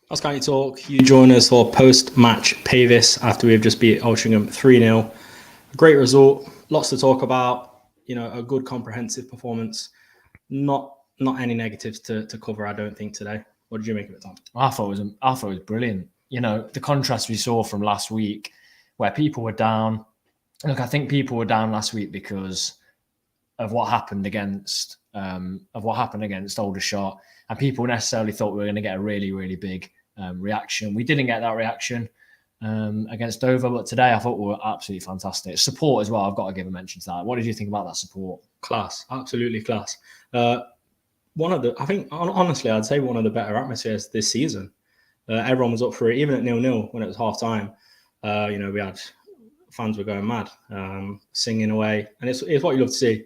That's County Talk. You join us for post-match Pavis after we've just beat Altrincham 3-0. A great result, lots to talk about. A good comprehensive performance. Not any negatives to cover, I don't think, today. What did you make of it, Tom? I thought it was brilliant. The contrast we saw from last week, where people were down. Look, I think people were down last week because of what happened against Aldershot, and people necessarily thought we were going to get a really, really big reaction. We didn't get that reaction against Dover, but today I thought we were absolutely fantastic. Support as well, I've got to give a mention to that. What did you think about that support? Class, absolutely class. Honestly, I'd say one of the better atmospheres this season. Everyone was up for it, even at 0-0 when it was half time. We had fans were going mad, singing away, and it's what you love to see.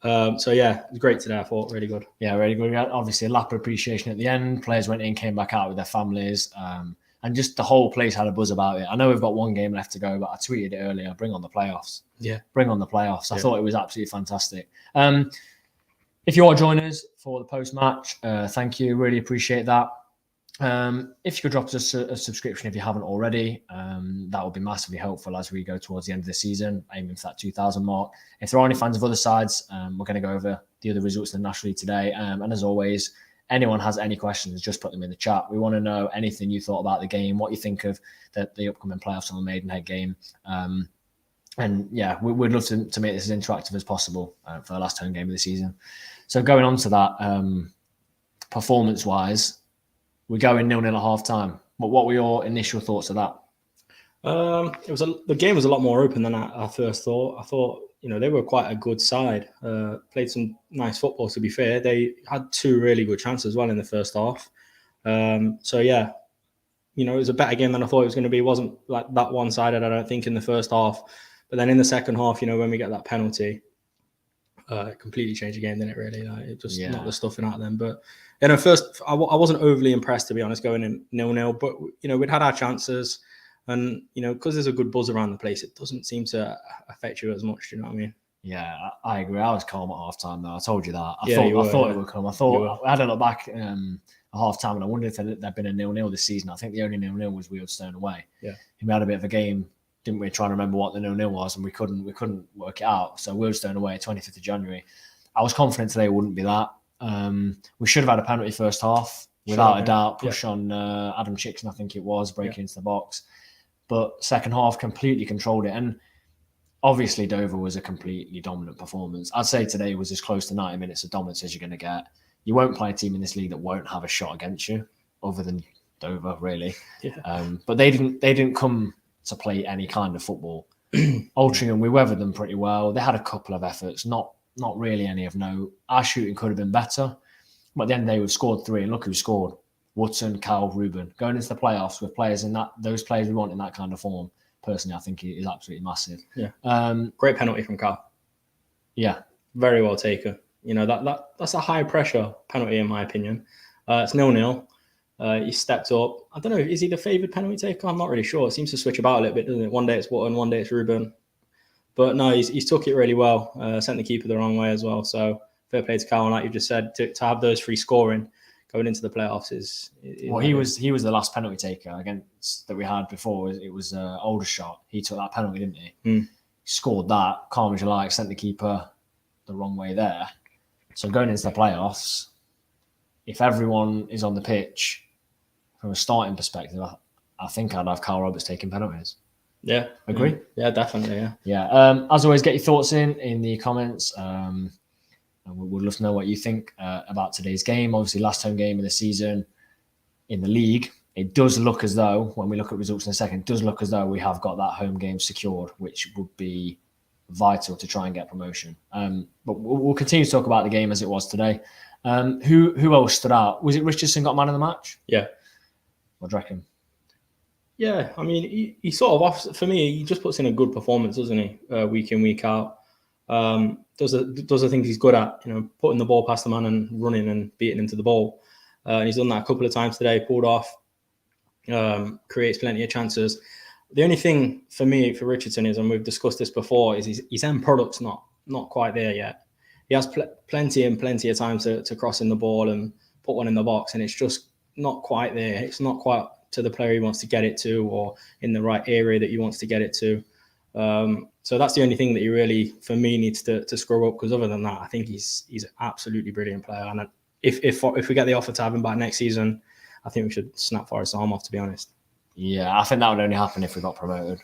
It was great today. I thought really good. Yeah, really good. Obviously, a lap of appreciation at the end. Players went in, came back out with their families, and just the whole place had a buzz about it. I know we've got one game left to go, but I tweeted it earlier. Bring on the playoffs. Yeah, bring on the playoffs. I thought it was absolutely fantastic. If you are joining us for the post-match, thank you. Really appreciate that. If you could drop us a subscription if you haven't already, that would be massively helpful as we go towards the end of the season, aiming for that 2,000 mark. If there are any fans of other sides, we're going to go over the other results in the National League today. And as always, anyone has any questions, just put them in the chat. We want to know anything you thought about the game, what you think of the upcoming playoffs on the Maidenhead game. We'd love to make this as interactive as possible for the last home game of the season. So going on to that, performance-wise, we're going 0-0 at half time. But what were your initial thoughts of that? The game was a lot more open than I first thought. I thought, they were quite a good side. Played some nice football, to be fair. They had two really good chances as well in the first half. It was a better game than I thought it was going to be. It wasn't like that one-sided, I don't think, in the first half. But then in the second half, when we get that penalty, it completely changed the game, didn't it, really? It just knocked the stuffing out of them. But first, I wasn't overly impressed, to be honest, going in 0-0. But, we'd had our chances. And, because there's a good buzz around the place, it doesn't seem to affect you as much. Do you know what I mean? Yeah, I agree. I was calm at half-time, though. I told you that. I thought it would come. I had a look back at half-time, and I wondered if there'd been a 0-0 this season. I think the only 0-0 was Wealdstone away. Yeah. We had a bit of a game, didn't we, trying to remember what the 0-0 was, and we couldn't work it out. So Wealdstone away, 25th of January. I was confident today it wouldn't be that. We should have had a penalty first half, without a doubt. Push on Adam Chickson, I think it was, breaking into the box. But second half completely controlled it. And obviously Dover was a completely dominant performance. I'd say today was as close to 90 minutes of dominance as you're going to get. You won't play a team in this league that won't have a shot against you, other than Dover, really. Yeah. But they didn't come to play any kind of football. Altrincham, we weathered them pretty well. They had a couple of efforts, not really any of note. Our shooting could have been better. But at the end of the day, we've scored 3, and look who scored. Woodson, Cal, Ruben. Going into the playoffs with players those players we want in that kind of form, personally, I think it is absolutely massive. Yeah. Great penalty from Cal. Yeah. Very well taken. That's a high pressure penalty, in my opinion. It's 0-0. He stepped up. I don't know, is he the favoured penalty taker? I'm not really sure. It seems to switch about a little bit, doesn't it? One day it's Woodson, one day it's Ruben. But no, he's took it really well. Sent the keeper the wrong way as well. So fair play to Cal, and like you just said, to have those 3 scoring going into the playoffs is he was the last penalty taker against that we had before. It was Aldershot. He took that penalty, didn't he? He scored that, calm as you like, sent the keeper the wrong way there. So going into the playoffs, if everyone is on the pitch from a starting perspective, I think I'd have Carl Roberts taking penalties. Yeah. Agree? Yeah, definitely, yeah. Yeah. As always, get your thoughts in the comments. And we'd love to know what you think about today's game. Obviously, last home game of the season in the league. It does look as though, when we look at results in a second, it does look as though we have got that home game secured, which would be vital to try and get promotion. But we'll continue to talk about the game as it was today. Who else stood out? Was it Richardson got man of the match? Yeah. What do you reckon? Yeah, I mean, he sort of, for me, he just puts in a good performance, doesn't he? Week in, week out. Does the things he's good at, putting the ball past the man and running and beating him to the ball. And he's done that a couple of times today, pulled off, creates plenty of chances. The only thing for me, for Richardson is, and we've discussed this before, is his end product's not quite there yet. He has plenty of time to cross in the ball and put one in the box, and it's just not quite there. It's not quite to the player he wants to get it to, or in the right area that he wants to get it to. So that's the only thing that he really, for me, needs to screw up. Because other than that, I think he's an absolutely brilliant player. And if we get the offer to have him back next season, I think we should snap Forrest's arm off, to be honest. Yeah, I think that would only happen if we got promoted.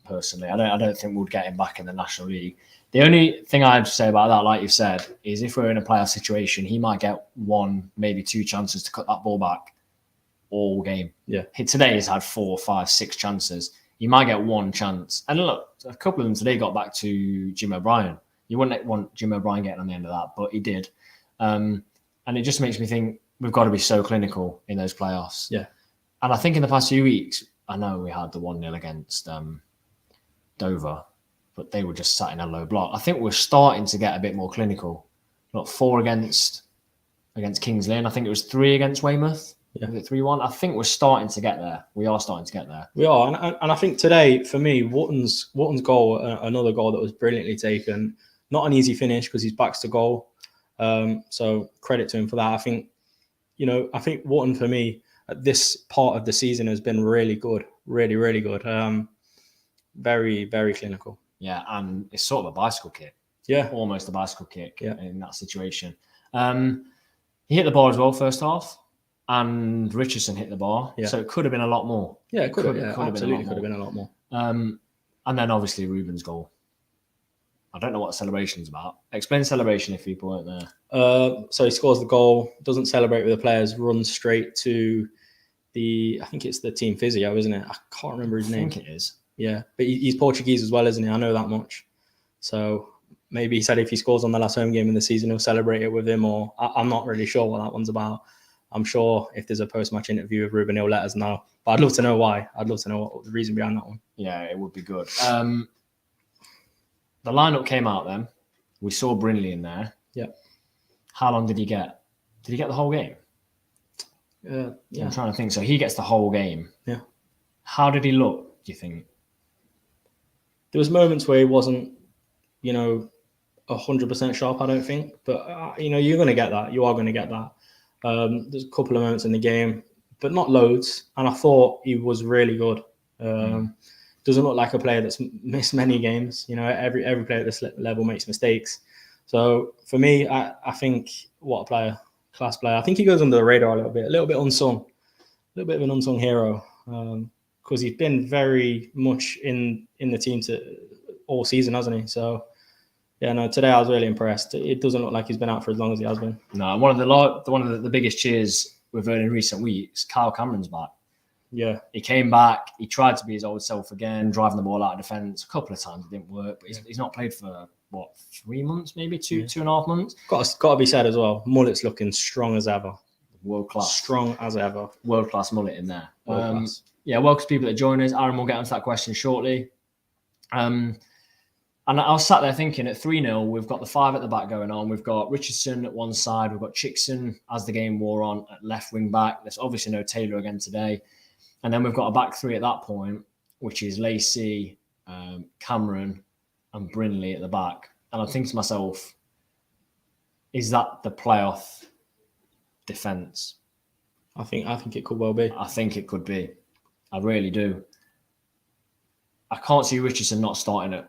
Personally, I don't think we'd get him back in the National League. The only thing I'd say about that, like you've said, is if we're in a playoff situation, he might get 1, maybe 2 chances to cut that ball back all game. Yeah. Today he's had 4, 5, 6 chances. You might get 1 chance. And look, a couple of them today got back to Jim O'Brien. You wouldn't want Jim O'Brien getting on the end of that, but he did. And it just makes me think we've got to be so clinical in those playoffs. Yeah. And I think in the past few weeks, I know we had the 1-0 against Dover, but they were just sat in a low block. I think we're starting to get a bit more clinical. Not 4 against Kings Lynn. I think it was 3 against Weymouth. Yeah. Was it 3-1? I think we're starting to get there. We are starting to get there. We are. And I think today, for me, Wotton's goal, another goal that was brilliantly taken. Not an easy finish because his back's to goal. So credit to him for that. I think Wotton, for me, at this part of the season has been really good. Really, really good. Very, very clinical. Yeah, and it's sort of a bicycle kick. Yeah. Almost a bicycle kick in that situation. He hit the bar as well first half, and Richardson hit the bar. Yeah. So it could have been a lot more. Yeah, it could have. Absolutely could have been a lot more. And then obviously Ruben's goal. I don't know what the celebration's about. Explain celebration if people weren't there. So he scores the goal, doesn't celebrate with the players, runs straight to I think it's the team physio, isn't it? I can't remember his name. I think it is. Yeah, but he's Portuguese as well, isn't he? I know that much. So maybe he said if he scores on the last home game in the season, he'll celebrate it with him, or I'm not really sure what that one's about. I'm sure if there's a post-match interview with Ruben, he'll let us know. But I'd love to know why. I'd love to know what the reason behind that one. Yeah, it would be good. The lineup came out then. We saw Brinley in there. Yeah. How long did he get? Did he get the whole game? Yeah. I'm trying to think. So he gets the whole game. Yeah. How did he look, do you think? There was moments where he wasn't, 100% sharp, I don't think. But, you're going to get that. You are going to get that. There's a couple of moments in the game, but not loads. And I thought he was really good. Doesn't look like a player that's missed many games. Every player at this level makes mistakes. So for me, I think what a player, class player. I think he goes under the radar a little bit unsung, a little bit of an unsung hero because he's been very much in the team all season, hasn't he? So yeah, no. Today I was really impressed. It doesn't look like he's been out for as long as he has been. No, one of the biggest cheers we've heard in recent weeks. Kyle Cameron's back. Yeah, he came back. He tried to be his old self again, driving the ball out of defence. A couple of times it didn't work, but he's not played for 3 months, maybe 2.5 months. Got to be said as well. Mullet's looking strong as ever. World class, strong as ever. World class mullet in there. Yeah, welcome people that join us. Aaron will get onto that question shortly. And I was sat there thinking at 3-0, we've got the 5 at the back going on. We've got Richardson at one side. We've got Chickson as the game wore on at left wing back. There's obviously no Taylor again today. And then we've got a back 3 at that point, which is Lacey, Cameron, and Brinley at the back. And I think to myself, is that the playoff defence? I think it could well be. I think it could be. I really do. I can't see Richardson not starting at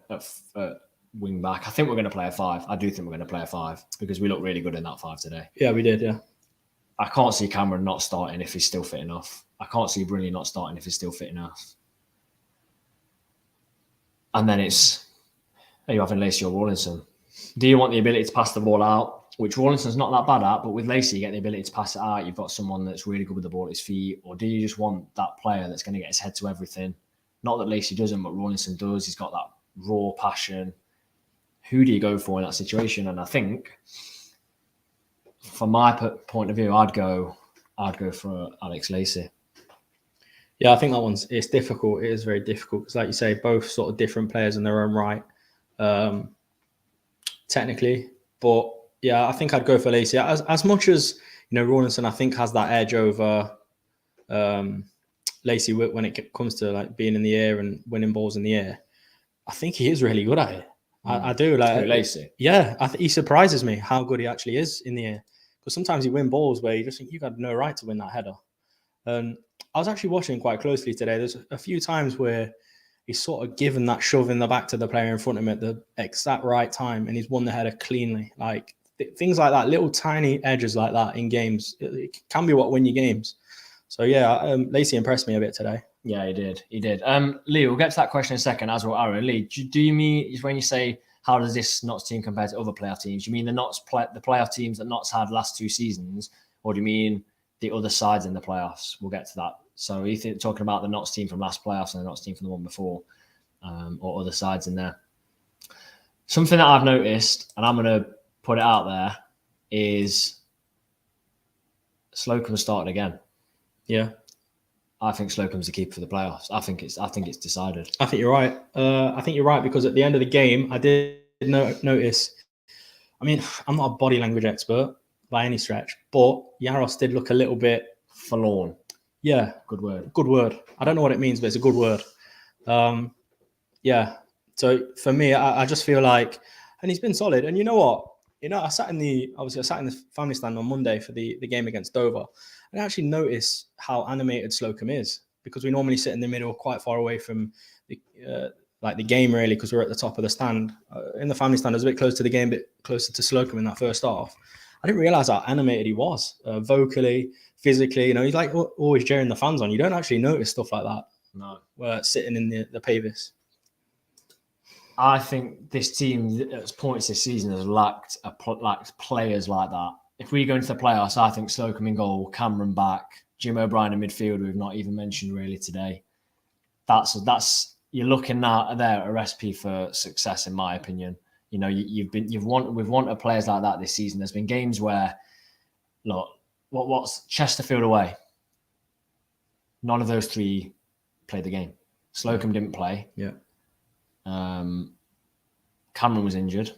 wing back. I think we're going to play a 5. I do think we're going to play a 5 because we look really good in that 5 today. Yeah, we did, yeah. I can't see Cameron not starting if he's still fit enough. I can't see Brinley not starting if he's still fit enough. And then are you having Lacey or Rawlinson? Do you want the ability to pass the ball out, which Rawlinson's not that bad at, but with Lacey, you get the ability to pass it out. You've got someone that's really good with the ball at his feet. Or do you just want that player that's going to get his head to everything? Not that Lacey doesn't, but Rawlinson does. He's got that raw passion. Who do you go for in that situation? And I think, from my point of view, I'd go for Alex Lacey. Yeah, I think it's difficult. It is very difficult because, like you say, both sort of different players in their own right, technically. But yeah, I think I'd go for Lacey. As much as Rawlinson, I think has that edge over Lacey when it comes to like being in the air and winning balls in the air. I think he is really good at it. I do like Lacey. Yeah, he surprises me how good he actually is in the air. Because sometimes you win balls where you just think you've got no right to win that header. And I was actually watching quite closely today. There's a few times where he's sort of given that shove in the back to the player in front of him at the exact right time, and he's won the header cleanly. Like things like that, little tiny edges like that in games, it can be what win you games. So yeah, Lacey impressed me a bit today. Yeah, he did. He did. Lee, we'll get to that question in a second as well. Aaron, Lee, do you mean when you say how does this Notts team compare to other playoff teams? Do you mean the playoff teams that Notts had last 2 seasons, or do you mean the other sides in the playoffs? We'll get to that. So you think talking about the Notts team from last playoffs and the Notts team from the one before, or other sides in there? Something that I've noticed, and I'm going to put it out there, is Slocum has started again. Yeah. I think Slocum's the keeper for the playoffs. I think it's decided. I think you're right. I think you're right because at the end of the game, I did notice. I mean, I'm not a body language expert by any stretch, but Yaros did look a little bit forlorn. Yeah, good word. Good word. I don't know what it means, but it's a good word. Yeah. So for me, I just feel like, and he's been solid. And you know what? I sat in the family stand on Monday for the game against Dover. And I actually noticed how animated Slocum is because we normally sit in the middle, quite far away from the game, really, because we're at the top of the stand. In the family stand, I was a bit close to the game, a bit closer to Slocum in that first half. I didn't realize how animated he was, vocally, physically. He's like always cheering the fans on. You don't actually notice stuff like that. No, sitting in the Pavis. I think this team at points this season has lacked players like that. If we go into the playoffs, I think Slocum in goal, Cameron back, Jim O'Brien in midfield, we've not even mentioned really today. That's you're looking at there a recipe for success, in my opinion. We've wanted players like that this season. There's been games where, look, what's Chesterfield away? None of those 3 played the game. Slocum didn't play. Yeah. Cameron was injured.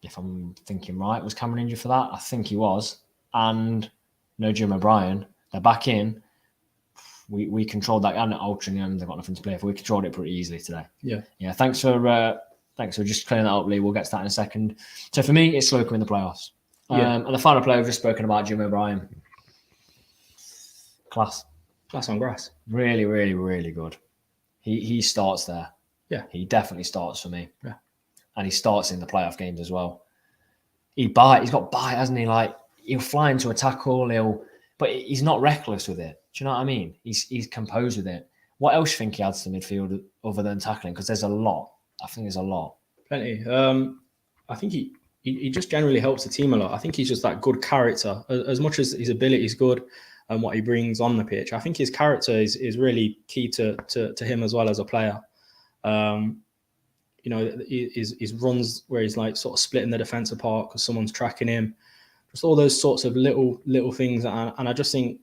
If I'm thinking right, was Cameron injured for that? I think he was. And no Jim O'Brien. They're back in. We controlled that. And at Altrincham, they've got nothing to play for. We controlled it pretty easily today. Yeah. Yeah. Thanks for just clearing that up, Lee. We'll get to that in a second. So for me, it's Slocum in the playoffs. And the final player we've just spoken about, Jim O'Brien. Class on grass. Really, really, really good. He starts there. Yeah. He definitely starts for me. Yeah. And he starts in the playoff games as well. He's got bite, hasn't he? Like, he'll fly into a tackle, but he's not reckless with it. Do you know what I mean? He's composed with it. What else do you think he adds to midfield other than tackling? Because there's a lot. I think there's a lot. Plenty. I think he just generally helps the team a lot. I think he's just that good character. As much as his ability is good and what he brings on the pitch, I think his character is really key to him as well as a player. His runs where he's like sort of splitting the defense apart because someone's tracking him. Just all those sorts of little things. And I just think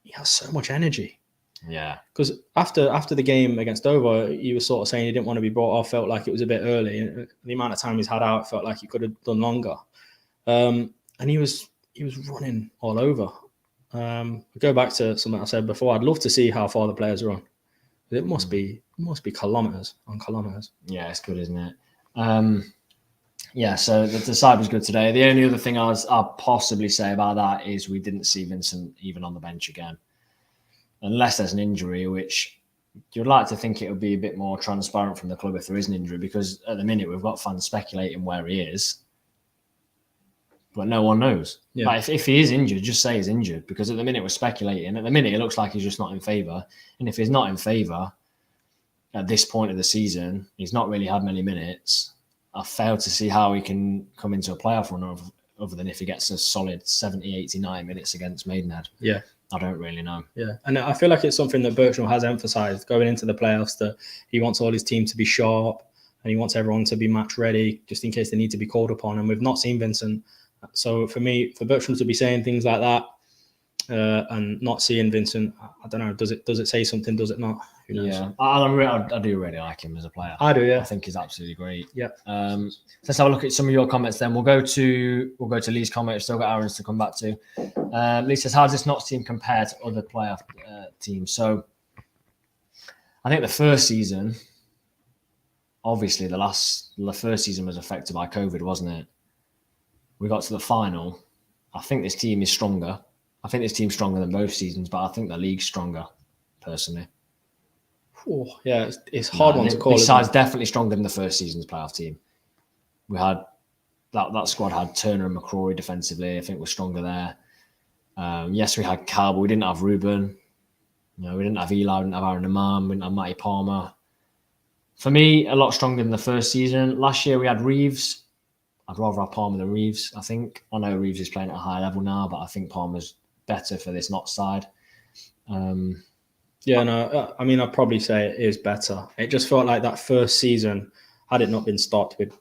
he has so much energy. Yeah. Because after the game against Dover, he was sort of saying he didn't want to be brought off, felt like it was a bit early. And the amount of time he's had out, felt like he could have done longer. And he was running all over. Go back to something I said before. I'd love to see how far the players run. It must be kilometers on kilometers. Yeah, it's good, isn't it? So the side was good today. The only other thing I'll possibly say about that is we didn't see Vincent even on the bench again. Unless there's an injury, which you'd like to think it would be a bit more transparent from the club if there is an injury, because at the minute we've got fans speculating where he is, but no one knows. Yeah. Like if he is injured, just say he's injured, because at the minute we're speculating. At the minute it looks like he's just not in favour, and if he's not in favour at this point of the season, he's not really had many minutes. I fail to see how he can come into a playoff run other than if he gets a solid 70, 89 minutes against Maidenhead. Yeah. I don't really know. Yeah, and I feel like it's something that Bertram has emphasised going into the playoffs, that he wants all his team to be sharp and he wants everyone to be match ready just in case they need to be called upon. And we've not seen Vincent. So for Bertram to be saying things like that and not seeing Vincent, I don't know, does it say something? Does it not? Who knows? Yeah, I do really like him as a player. I do, yeah. I think he's absolutely great. Yeah. Let's have a look at some of your comments then. We'll go to Lee's comment. We've still got Aaron's to come back to. Lee says, how does this Notts team compare to other playoff teams? So I think the first season, obviously the first season was affected by COVID, wasn't it? We got to the final. I think this team is stronger. I think this team's stronger than both seasons, but I think the league's stronger, personally. Oh, yeah, it's a hard one to call. This side's definitely stronger than the first season's playoff team. We had that squad had Turner and McCrory defensively. I think we're stronger there. Yes, we had Cal, but we didn't have Ruben. You know, we didn't have Eli, we didn't have Aaron Imam, we didn't have Matty Palmer. For me, a lot stronger than the first season. Last year we had Reeves. I'd rather have Palmer than Reeves, I think. I know Reeves is playing at a high level now, but I think Palmer's better for this not side. Yeah, no, I mean, I'd probably say it is better. It just felt like that first season, had it not been stopped, we'd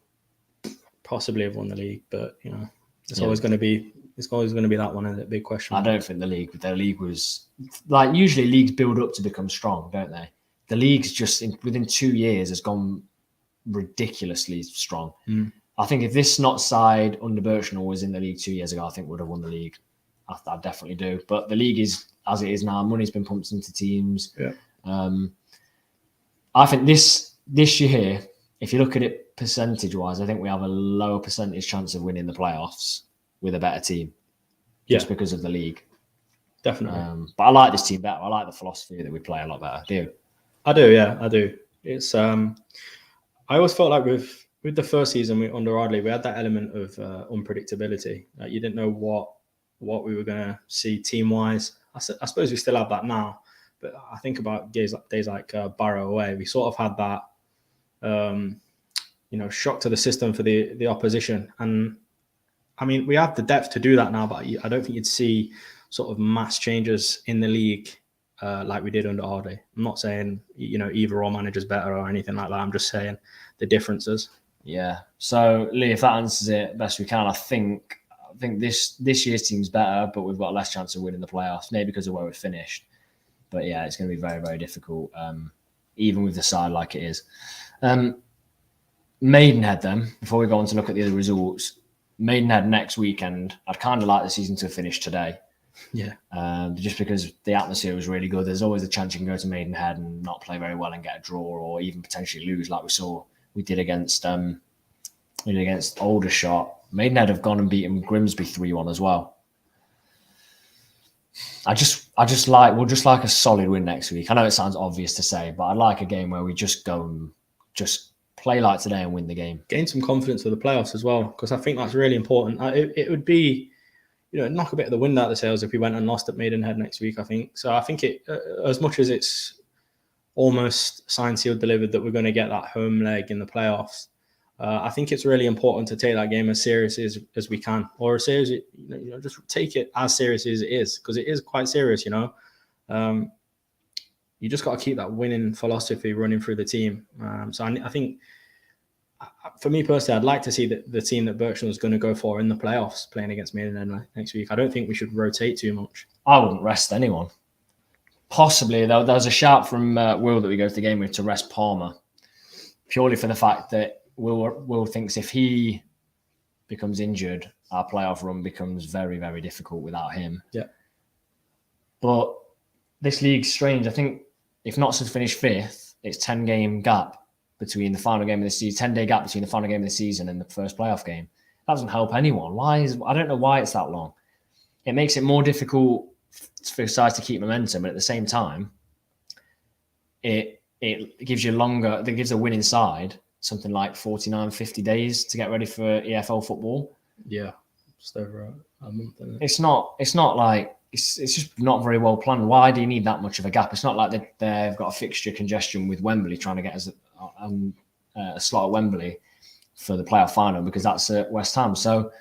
possibly have won the league. But, you know, it's always going to be that one, isn't it? Big question. I don't think the league was like, usually leagues build up to become strong, don't they? The league's just within 2 years has gone ridiculously strong. I think if this not side under Birchnell was in the league 2 years ago, I think we'd have won the league. I definitely do. But the league is as it is now. Money's been pumped into teams. Yeah. I think this year, if you look at it percentage-wise, I think we have a lower percentage chance of winning the playoffs with a better team, just because of the league. Definitely. But I like this team better. I like the philosophy that we play a lot better. Do you? I do, yeah, I do. It's I always felt like with the first season under Ardley, we had that element of unpredictability. You didn't know what we were going to see team-wise. I suppose we still have that now, but I think about days like Barrow away, we sort of had that shock to the system for the opposition. And I mean, we have the depth to do that now, but I don't think you'd see sort of mass changes in the league like we did under Ardley. I'm not saying, either or manager's better or anything like that. I'm just saying the differences. Yeah. So, Lee, if that answers it best we can, I think this year's team's better, but we've got less chance of winning the playoffs, maybe because of where we finished. But yeah, it's going to be very, very difficult, even with the side like it is. Maidenhead, then, before we go on to look at the other results, Maidenhead next weekend, I'd kind of like the season to finish today. Yeah. Just because the atmosphere was really good. There's always a chance you can go to Maidenhead and not play very well and get a draw, or even potentially lose, like we did against Aldershot. Maidenhead have gone and beaten Grimsby 3-1 as well. We'll just like a solid win next week. I know it sounds obvious to say, but I'd like a game where we just go and just play like today and win the game. Gain some confidence for the playoffs as well, because I think that's really important. It would be, knock a bit of the wind out of the sails if we went and lost at Maidenhead next week, I think. So I think it, as much as it's almost signed, sealed, delivered that we're going to get that home leg in the playoffs, I think it's really important to take that game as seriously as we can, or as serious, just take it as seriously as it is, because it is quite serious. You just got to keep that winning philosophy running through the team. So I think, for me personally, I'd like to see the team that Birchnell is going to go for in the playoffs playing against Maidenhead next week. I don't think we should rotate too much. I wouldn't rest anyone. Possibly, though, there was a shout from Will that we go to the game with to rest Palmer, purely for the fact that Will thinks if he becomes injured, our playoff run becomes very, very difficult without him. Yeah. But this league's strange. I think if Notts had finished fifth, it's 10-game gap between the final game of the season, 10-day gap between the final game of the season and the first playoff game. That doesn't help anyone. I don't know why it's that long. It makes it more difficult for sides to keep momentum, but at the same time, it gives you longer. It gives the winning side something like 49, 50 days to get ready for EFL football. Yeah, just over a month. It's not like it's just not very well planned. Why do you need that much of a gap? It's not like they've got a fixture congestion with Wembley trying to get us a slot at Wembley for the playoff final, because that's at West Ham. So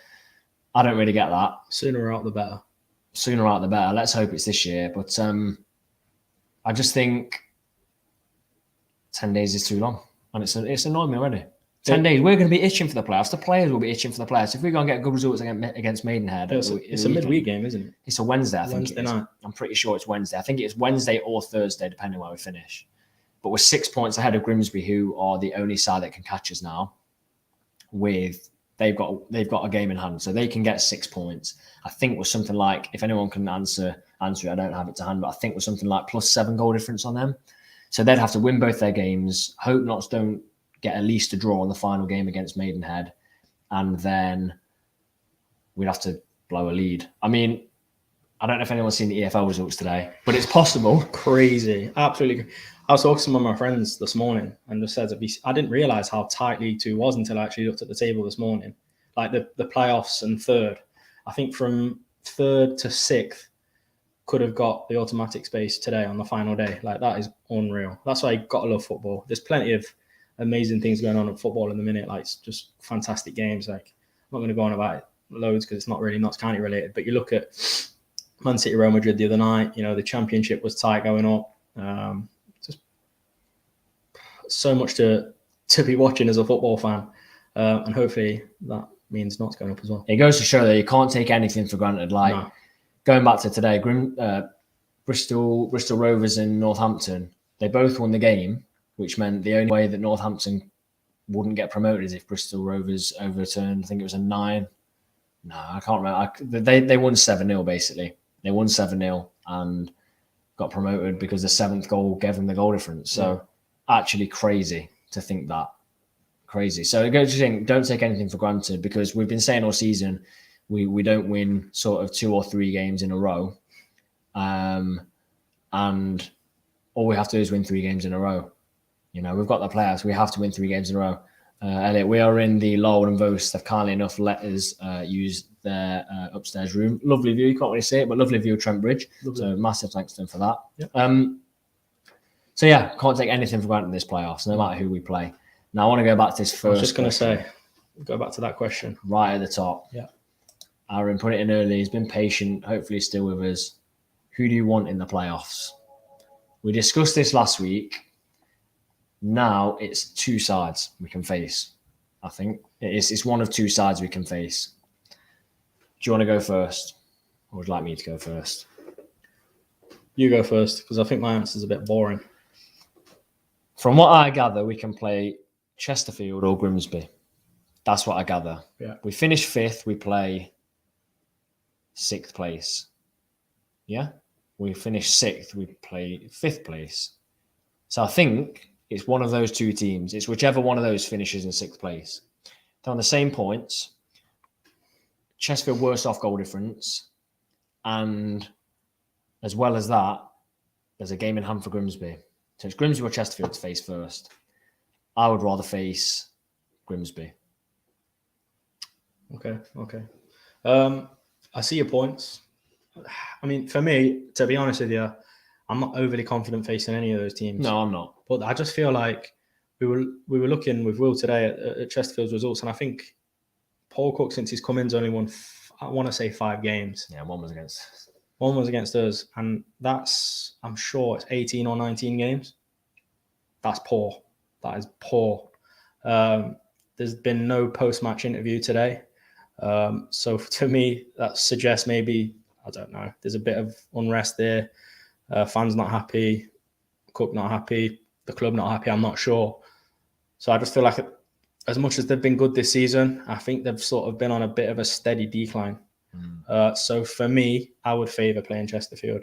I don't really get that. Sooner out the better. Sooner out the better. Let's hope it's this year. But I just think 10 days is too long. And it's annoyed me already. 10 days, we're going to be itching for the playoffs. The players will be itching for the playoffs. If we go and get good results against Maidenhead, it's a midweek game, isn't it? It's a Wednesday, I think. Wednesday night. I'm pretty sure it's Wednesday. I think it's Wednesday or Thursday, depending where we finish. But we're 6 points ahead of Grimsby, who are the only side that can catch us now. They've got a game in hand, so they can get 6 points. I think was something like, if anyone can answer it, I don't have it to hand, but I think was something like +7 goal difference on them. So they'd have to win both their games. Hope Notts don't get at least a draw on the final game against Maidenhead, and then we'd have to blow a lead. I mean, I don't know if anyone's seen the EFL results today, but it's possible. Crazy, absolutely. I was talking to some of my friends this morning and just said I didn't realise how tight League Two was until I actually looked at the table this morning. Like the playoffs and third. I think from third to sixth could have got the automatic space today on the final day. Like that is unreal. That's why you got to love football. There's plenty of amazing things going on in football in the minute. Like it's just fantastic games. Like I'm not going to go on about it loads because it's not really Notts County related. But you look at Man City, Real Madrid the other night. You know the championship was tight going up. Just so much to be watching as a football fan, and hopefully that means Notts going up as well. It goes to show that you can't take anything for granted. Like going back to today, Bristol Rovers and Northampton, they both won the game, which meant the only way that Northampton wouldn't get promoted is if Bristol Rovers overturned. I think it was a 9. No, I can't remember. They won 7-0 basically. They won 7-0 and got promoted because the 7th goal gave them the goal difference. So actually crazy to think that. Crazy. So it goes to think, don't take anything for granted because we've been saying all season we don't win sort of 2 or 3 games in a row. And all we have to do is win 3 games in a row. You know, we've got the players. We have to win 3 games in a row. Elliot, we are in the Laurel and Vos. They've kindly enough let us use their upstairs room. Lovely view. You can't really see it, but lovely view of Trent Bridge. Lovely. So massive thanks to them for that. Yep. So yeah, can't take anything for granted in this playoffs, no matter who we play. Now I want to go back to this first. I was just going to say, go back to that question. Right at the top. Yeah. Aaron put it in early. He's been patient. Hopefully he's still with us. Who do you want in the playoffs? We discussed this last week. Now it's 2 sides we can face. I think it's one of 2 sides we can face. Do you want to go first? Or would you like me to go first? You go first, because I think my answer is a bit boring. From what I gather, we can play Chesterfield or Grimsby. That's what I gather. Yeah. We finish 5th, we play 6th place. Yeah? We finish 6th, we play 5th place. So I think it's one of those 2 teams. It's whichever one of those finishes in 6th place. They're on the same points. Chesterfield worse off goal difference. And as well as that, there's a game in hand for Grimsby. So it's Grimsby or Chesterfield to face first. I would rather face Grimsby. Okay. I see your points. I mean, for me, to be honest with you, I'm not overly confident facing any of those teams. No, I'm not. But I just feel like we were looking with Will today at Chesterfield's results, and I think Paul Cook, since he's come in, has only won, I want to say 5 games. Yeah, one was against us, and that's, I'm sure it's 18 or 19 games. That's poor. That is poor. There's been no post-match interview today. So to me, that suggests maybe, I don't know, there's a bit of unrest there. Fans not happy, Cook not happy, the club not happy, I'm not sure. So I just feel like as much as they've been good this season, I think they've sort of been on a bit of a steady decline. So for me, I would favour playing Chesterfield.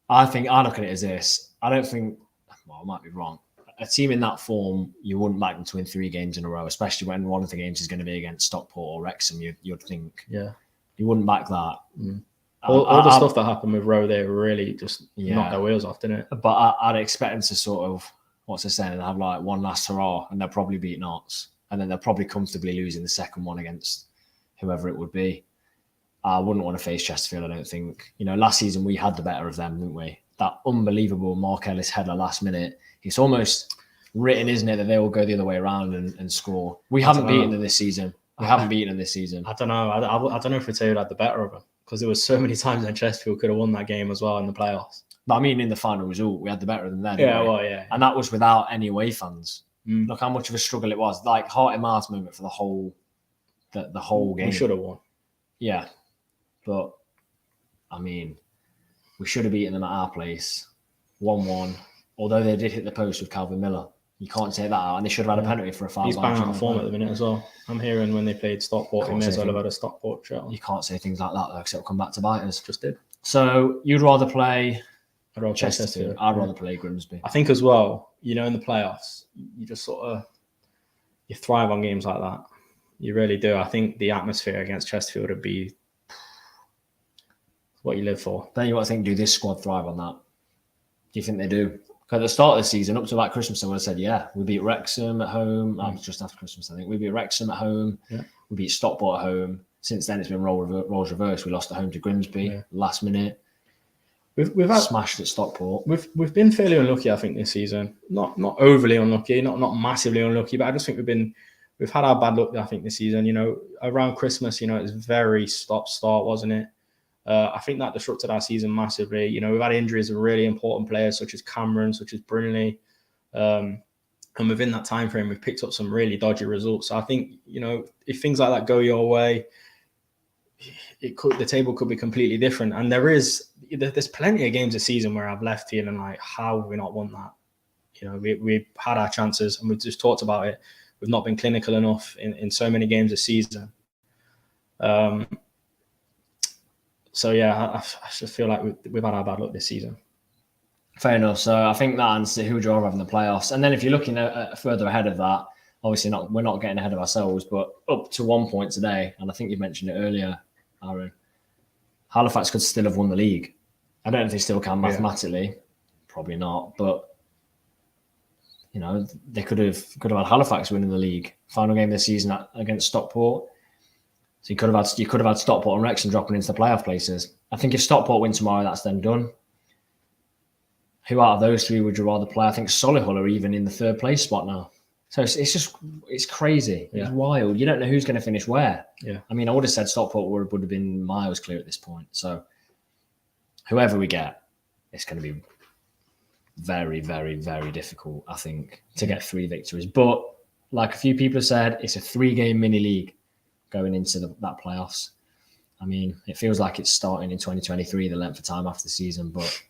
I look at it as this. I don't think, well, I might be wrong. A team in that form, you wouldn't back them to win 3 games in a row, especially when one of the games is going to be against Stockport or Wrexham. You'd think, you wouldn't back that. All the stuff that happened with Rowe there really just knocked their wheels off, didn't it? But I'd expect them to sort of, what's the saying, have like one last hurrah, and they'll probably beat Notts, and then they'll probably comfortably lose in the second one against whoever it would be. I wouldn't want to face Chesterfield, I don't think. You know, last season we had the better of them, didn't we? That unbelievable Mark Ellis header last minute. It's almost written, isn't it, that they will go the other way around and score. We haven't beaten them this season. I don't know. I don't know if Taylor had the better of them, because there was so many times that Chesterfield could have won that game as well in the playoffs. But I mean, in the final result, we had the better of them then. Yeah. And that was without any away fans. Look how much of a struggle it was. Like heart in mouth moment for the whole game. We should have won. Yeah. But, I mean, we should have beaten them at our place. 1-1. Although they did hit the post with Calvin Miller. You can't take that out. And they should have had a penalty for a foul. He's banging out of form at the minute as well. I'm hearing when they played Stockport, he may as well have had a Stockport shot. You can't say things like that, though, because it'll come back to bite us. Just did. So, you'd rather play I'd rather Chesterfield. I'd rather play Grimsby. I think as well, you know, in the playoffs, you just sort of, you thrive on games like that. You really do. I think the atmosphere against Chesterfield would be what you live for. Then you want to think, do this squad thrive on that? Do you think they do? Because at the start of the season, up to about Christmas, I would have said, yeah, we beat Wrexham at home. That was just after Christmas, I think. We beat Wrexham at home. Yeah. We beat Stockport at home. Since then, it's been roles reversed. We lost at home to Grimsby last minute. We've had, smashed at Stockport. We've been fairly unlucky, I think, this season. Not overly unlucky, not massively unlucky, but I just think we've had our bad luck, I think, this season. You know, around Christmas, you know, it was very stop-start, wasn't it? I think that disrupted our season massively. You know, we've had injuries of really important players such as Cameron, such as Brunley. And within that time frame, we've picked up some really dodgy results. So I think, you know, if things like that go your way, the table could be completely different. And there's plenty of games this season where I've left feeling like, how have we not won that? You know, we've had our chances and we've just talked about it. We've not been clinical enough in so many games this season. So yeah, I just feel like we've had our bad luck this season. Fair enough. So I think that answers who would you rather have in the playoffs. And then if you're looking at further ahead of that, obviously we're not getting ahead of ourselves, but up to 1 point today, and I think you mentioned it earlier, Aaron, Halifax could still have won the league. I don't know if they still can mathematically, probably not, but you know, they could have had Halifax winning the league. Final game of the season against Stockport. So you could have had Stockport and Wrexham dropping into the playoff places. I think if Stockport win tomorrow, that's then done. Who out of those three would you rather play? I think Solihull are even in the third place spot now. So it's crazy. It's wild. You don't know who's going to finish where. Yeah. I mean, I would have said Stockport would have been miles clear at this point. So whoever we get, it's going to be very, very, very difficult, I think, to get 3 victories. But like a few people have said, it's a 3-game mini league going into that playoffs. I mean, it feels like it's starting in 2023, the length of time after the season, but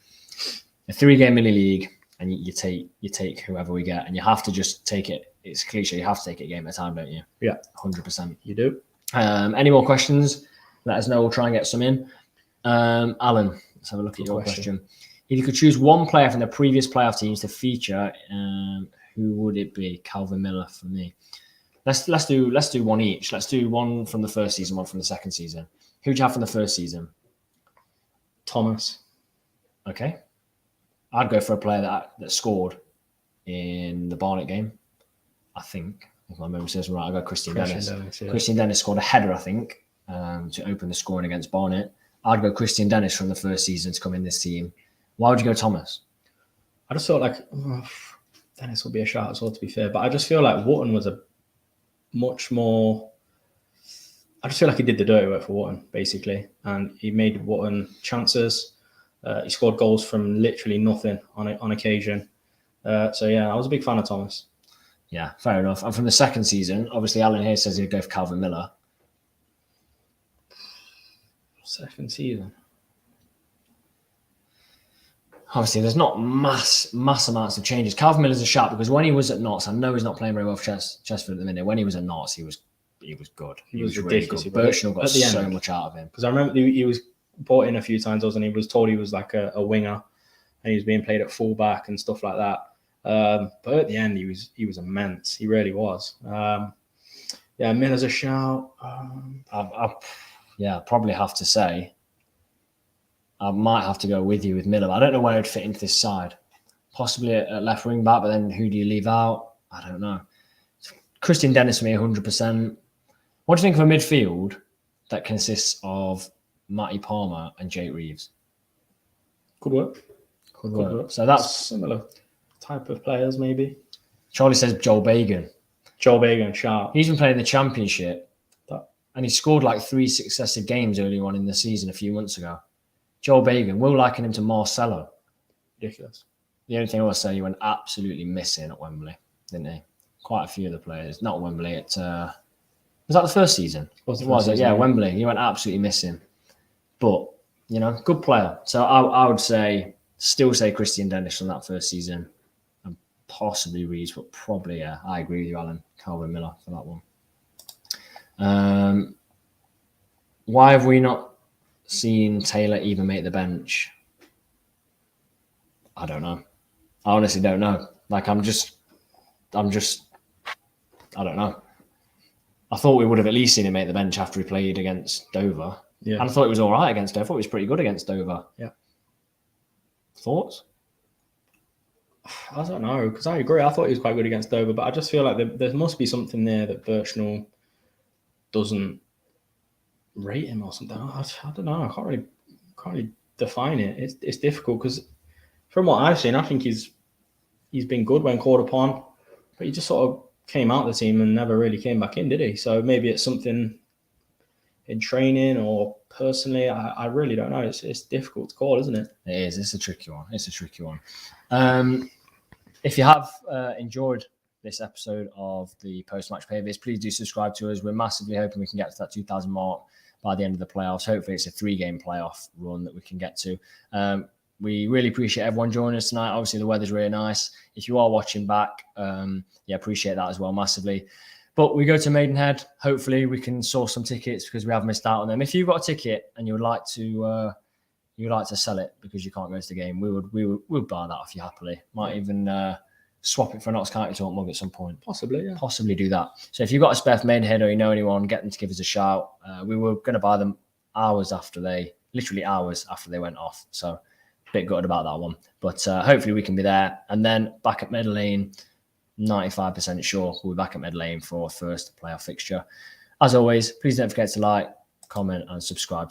a 3-game mini league, and you take whoever we get, and you have to just take it. It's cliche. You have to take it a game at a time, don't you? Yeah, 100%. You do. Any more questions? Let us know. We'll try and get some in. Alan, let's have a look at your question. If you could choose one player from the previous playoff teams to feature, who would it be? Calvin Miller for me. Let's do one each. Let's do one from the first season, one from the second season. Who'd you have from the first season? Thomas. Okay. I'd go for a player that scored in the Barnet game. I think, if my memory serves me right, I'd go Christian Dennis. Christian Dennis scored a header, I think, to open the scoring against Barnet. I'd go Christian Dennis from the first season to come in this team. Why would you go Thomas? I just felt like Dennis would be a shout as well, to be fair. But I just feel like Wotton was a much more... I just feel like he did the dirty work for Wotton, basically. And he made Wotton chances. He scored goals from literally nothing on occasion. So, yeah, I was a big fan of Thomas. Yeah, fair enough. And from the second season, obviously Alan here says he'd go for Calvin Miller. Second season. Obviously, there's not mass amounts of changes. Calvin Miller's a shout because when he was at Notts, I know he's not playing very well for Chesterfield at the minute. When he was at Notts, he was good. He was really good. Birchnell got so much out of him. Because I remember he was brought in a few times, wasn't he? He was told he was like a winger and he was being played at fullback and stuff like that. But at the end, he was immense. He really was. Yeah, Miller's a shout. I'd probably have to say I might have to go with you with Miller. I don't know where he'd fit into this side. Possibly at left wing back, but then who do you leave out? I don't know. Christian Dennis for me, 100%. What do you think of a midfield that consists of Matty Palmer and Jake Reeves? Good work. Good work. So that's similar type of players, maybe. Charlie says Joel Bagan. Joel Bagan, sharp. He's been playing the Championship, and he scored like 3 successive games early on in the season a few months ago. Joel Bagan, we'll liken him to Marcelo. Ridiculous. The only thing I will say, he went absolutely missing at Wembley, didn't he? Quite a few of the players. Not Wembley. Was that the first season? Was it? Yeah, Wembley. He went absolutely missing. But, you know, good player. So I would still say Christian Dennis from that first season. And possibly Reeves, but probably, yeah, I agree with you, Alan. Calvin Miller for that one. Why have we not seen Taylor even make the bench? I don't know. I honestly don't know. Like, I don't know. I thought we would have at least seen him make the bench after he played against Dover. Yeah. And I thought it was all right against Dover. I thought it was pretty good against Dover. Yeah. Thoughts? I don't know, because I agree. I thought he was quite good against Dover, but I just feel like there must be something there that Birchnell doesn't rate him or something. I don't know. I can't really define it. It's difficult because from what I've seen, I think he's been good when called upon, but he just sort of came out of the team and never really came back in, did he? So maybe it's something in training or personally. I really don't know. It's difficult to call, isn't it? It is. It's a tricky one. If you have enjoyed this episode of the post-match Pavis, please do subscribe to us. We're massively hoping we can get to that 2,000 mark by the end of the playoffs. Hopefully it's a 3-game playoff run that we can get to. We really appreciate everyone joining us tonight. Obviously, the weather's really nice. If you are watching back, appreciate that as well massively. But we go to Maidenhead. Hopefully, we can source some tickets because we have missed out on them. If you've got a ticket and you would like to sell it because you can't go to the game, we'll buy that off you happily. Might even swap it for a Notts County Talk mug at some point. Possibly, yeah. Possibly do that. So if you've got a spare for Maidenhead or you know anyone, get them to give us a shout. We were going to buy them hours after they went off. So a bit gutted about that one. But hopefully we can be there. And then back at Meadow Lane, 95% sure we'll be back at Meadow Lane for our first playoff fixture. As always, please don't forget to like, comment and subscribe.